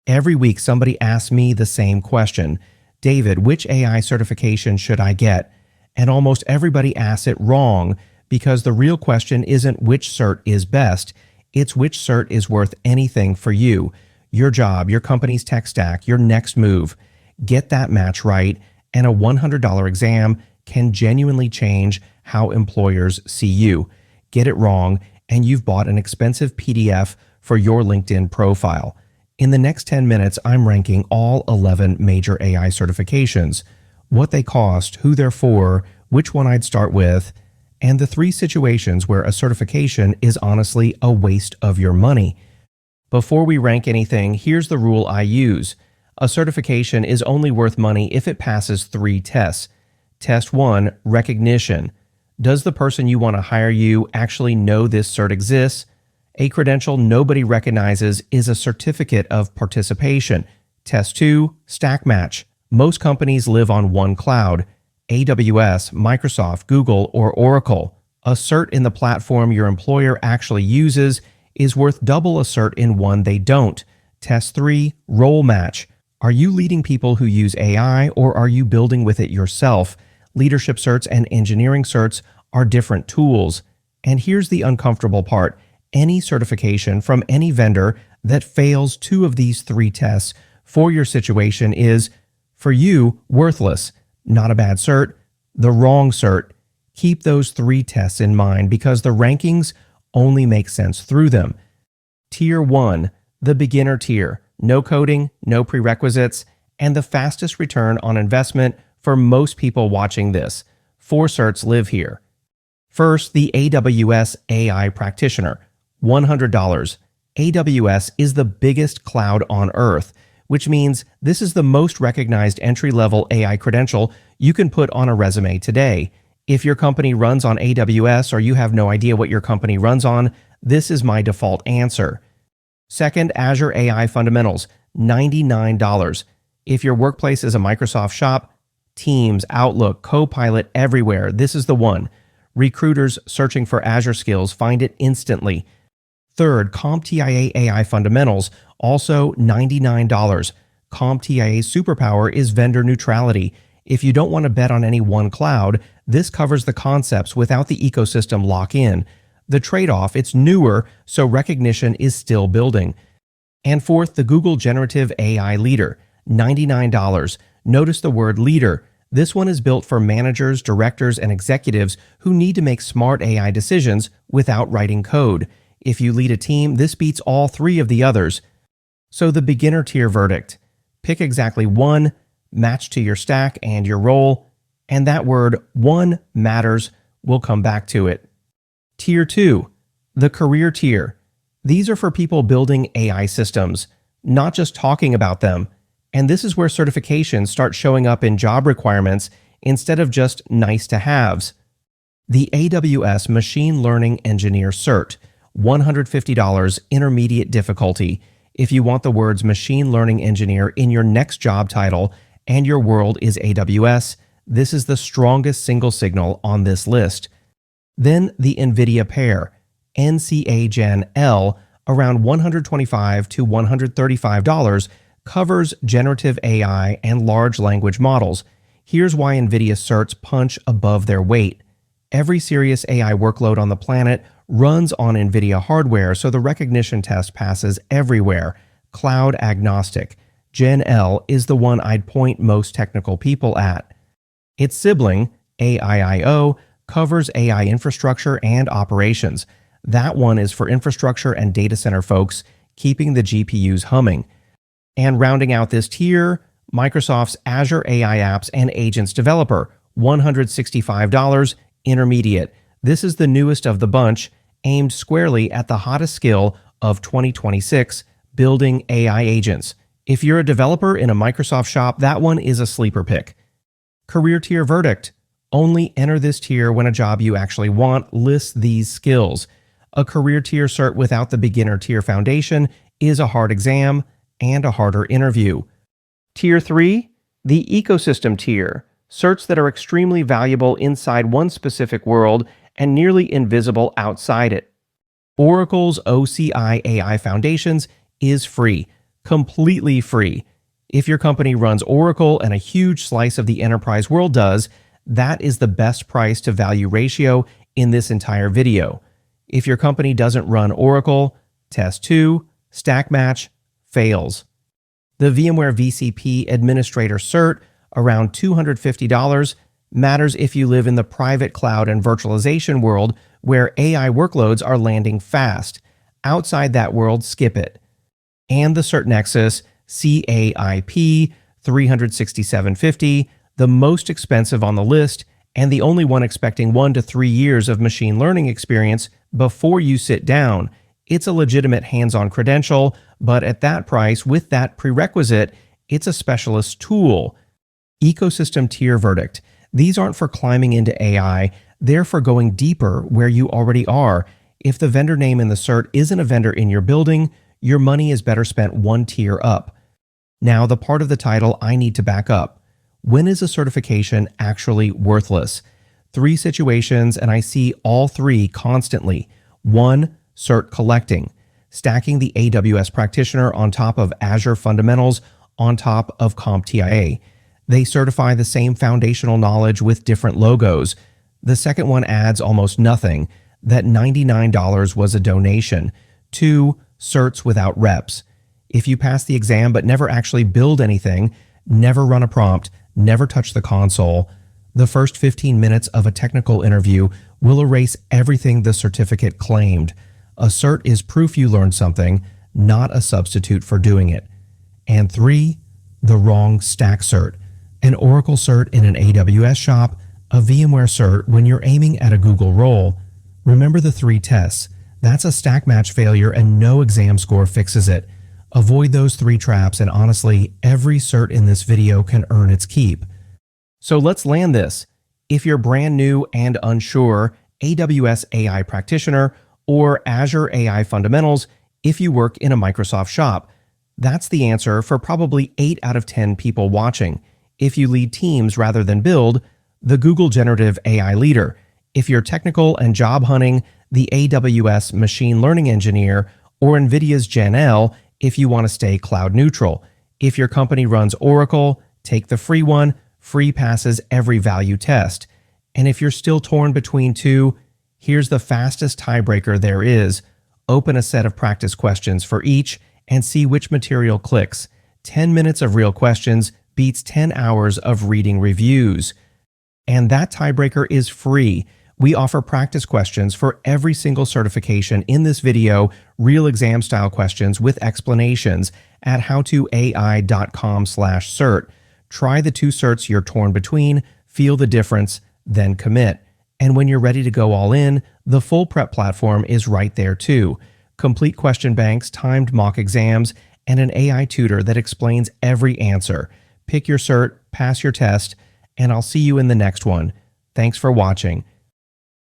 Every week, somebody asks me the same question: David, which AI certification should I get? And almost everybody asks it wrong, because the real question isn't which cert is best, it's which cert is worth anything for you, your job, your company's tech stack, your next move. Get that match right, and a $100 exam can genuinely change how employers see you. Get it wrong, and you've bought an expensive PDF for your LinkedIn profile. In the next 10 minutes, I'm ranking all 11 major AI certifications, what they cost, who they're for, which one I'd start with, and the 3 situations where a certification is honestly a waste of your money. Before we rank anything, here's the rule I use. A certification is only worth money if it passes 3 tests. Test 1, recognition. Does the person you want to hire you actually know this cert exists? A credential nobody recognizes is a certificate of participation. Test 2, stack match. Most companies live on one cloud: AWS, Microsoft, Google, or Oracle. A cert in the platform your employer actually uses is worth double a cert in one they don't. Test 3, role match. Are you leading people who use AI, or are you building with it yourself? Leadership certs and engineering certs are different tools. And here's the uncomfortable part: any certification from any vendor that fails 2 of these 3 tests for your situation is, for you, worthless. Not a bad cert, the wrong cert. Keep those 3 tests in mind, because the rankings only make sense through them. Tier 1, the beginner tier. No coding, no prerequisites, and the fastest return on investment for most people watching this. 4 certs live here. First, the AWS AI Practitioner, $100. AWS is the biggest cloud on earth, which means this is the most recognized entry-level AI credential you can put on a resume today. If your company runs on AWS or you have no idea what your company runs on, this is my default answer. Second, Azure AI Fundamentals, $99. If your workplace is a Microsoft shop, Teams, Outlook, Copilot everywhere, this is the one. Recruiters searching for Azure skills find it instantly. Third, CompTIA AI Fundamentals, also $99. CompTIA's superpower is vendor neutrality. If you don't want to bet on any one cloud, this covers the concepts without the ecosystem lock-in. The trade-off, it's newer, so recognition is still building. And fourth, the Google Generative AI Leader, $99. Notice the word leader. This one is built for managers, directors, and executives who need to make smart AI decisions without writing code. If you lead a team, this beats all 3 of the others. So the beginner tier verdict: pick exactly one, match to your stack and your role, and that word one matters. We'll come back to it. Tier 2, the career tier. These are for people building AI systems, not just talking about them. And this is where certifications start showing up in job requirements instead of just nice to haves. The AWS Machine Learning Engineer Cert, $150, intermediate difficulty. If you want the words machine learning engineer in your next job title and your world is AWS, this is the strongest single signal on this list. Then the NVIDIA pair, NCA Gen L, around $125 to $135, covers generative AI and large language models. Here's why NVIDIA certs punch above their weight. Every serious AI workload on the planet runs on NVIDIA hardware, so the recognition test passes everywhere. Cloud agnostic. Gen L is the one I'd point most technical people at. Its sibling, AIIO, covers AI infrastructure and operations. That one is for infrastructure and data center folks, keeping the GPUs humming. And rounding out this tier, Microsoft's Azure AI Apps and Agents Developer, $165, intermediate. This is the newest of the bunch, aimed squarely at the hottest skill of 2026, building AI agents. If you're a developer in a Microsoft shop, that one is a sleeper pick. Career tier verdict: only enter this tier when a job you actually want lists these skills. A career tier cert without the beginner tier foundation is a hard exam and a harder interview. Tier 3, the ecosystem tier, certs that are extremely valuable inside one specific world and nearly invisible outside it. Oracle's OCI AI Foundations is free. Completely free. If your company runs Oracle and a huge slice of the enterprise world does, that is the best price to value ratio in this entire video. If your company doesn't run Oracle, Test 2, Stack Match, fails. The VMware VCP Administrator Cert, around $250, matters if you live in the private cloud and virtualization world where AI workloads are landing fast. Outside that world, skip it. And the Cert Nexus CAIP 36750, the most expensive on the list and the only one expecting 1 to 3 years of machine learning experience before you sit down. It's a legitimate hands-on credential, but at that price, with that prerequisite, it's a specialist tool. Ecosystem tier verdict. These aren't for climbing into AI, they're for going deeper where you already are. If the vendor name in the cert isn't a vendor in your building, your money is better spent one tier up. Now, the part of the title I need to back up. When is a certification actually worthless? 3 situations, and I see all 3 constantly. 1, cert collecting, stacking the AWS Practitioner on top of Azure Fundamentals on top of CompTIA. They certify the same foundational knowledge with different logos. The second one adds almost nothing. That $99 was a donation. 2, certs without reps. If you pass the exam but never actually build anything, never run a prompt, never touch the console, the first 15 minutes of a technical interview will erase everything the certificate claimed. A cert is proof you learned something, not a substitute for doing it. And 3, the wrong stack cert. An Oracle cert in an AWS shop, a VMware cert when you're aiming at a Google role. Remember the 3 tests. That's a stack match failure and no exam score fixes it. Avoid those 3 traps, and honestly, every cert in this video can earn its keep. So let's land this. If you're brand new and unsure, AWS AI Practitioner or Azure AI Fundamentals if you work in a Microsoft shop. That's the answer for probably 8 out of 10 people watching. If you lead teams rather than build, the Google Generative AI Leader. If you're technical and job hunting, the AWS Machine Learning Engineer or NVIDIA's Gen L if you want to stay cloud neutral. If your company runs Oracle, take the free one. Free passes every value test. And if you're still torn between 2, here's the fastest tiebreaker there is. Open a set of practice questions for each and see which material clicks. 10 minutes of real questions beats 10 hours of reading reviews. And that tiebreaker is free. We offer practice questions for every single certification in this video, real exam style questions with explanations at howtoai.com/cert. Try the 2 certs you're torn between, feel the difference, then commit. And when you're ready to go all in, the full prep platform is right there too. Complete question banks, timed mock exams, and an AI tutor that explains every answer. Pick your cert, pass your test, and I'll see you in the next one. Thanks for watching.